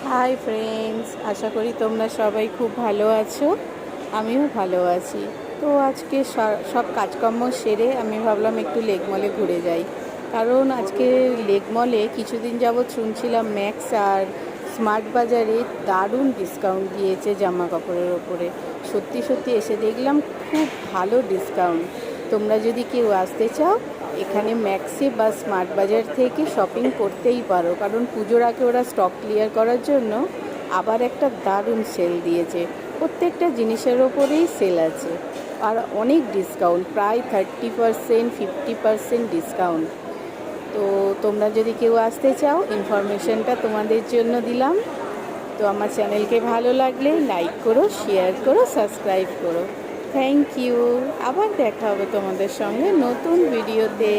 Hi friends, আশা করি তোমরা সবাই খুব ভালো আছো। আমিও ভালো আছি। তো আজকে সব কাজকর্ম সেরে আমি ভাবলাম একটু লেক মলে ঘুরে যাই। কারণ আজকে লেক মলে কিছুদিন যাবৎ শুনছিলাম ম্যাক্স আর স্মার্ট বাজারে দারুণ ডিসকাউন্ট দিয়েছে জামা কাপড়ের ওপরে। সত্যি সত্যি এসে দেখলাম খুব ভালো ডিসকাউন্ট। তোমরা যদি কেউ আসতে চাও, এখানে ম্যাক্সে বা স্মার্ট বাজার থেকে শপিং করতেই পারো, কারণ পুজোর আগে ওরা স্টক ক্লিয়ার করার জন্য আবার একটা দারুণ সেল দিয়েছে। প্রত্যেকটা জিনিসের ওপরেই সেল আছে আর অনেক ডিসকাউন্ট, প্রায় 30%, 50% ডিসকাউন্ট। তো তোমরা যদি কেউ আসতে চাও, ইনফরমেশনটা তোমাদের জন্য দিলাম। তো আমার চ্যানেলকে ভালো লাগলে লাইক করো, শেয়ার করো, সাবস্ক্রাইব করো। Thank you. আবার দেখা হবে তোমাদের সঙ্গে নতুন ভিডিওতে।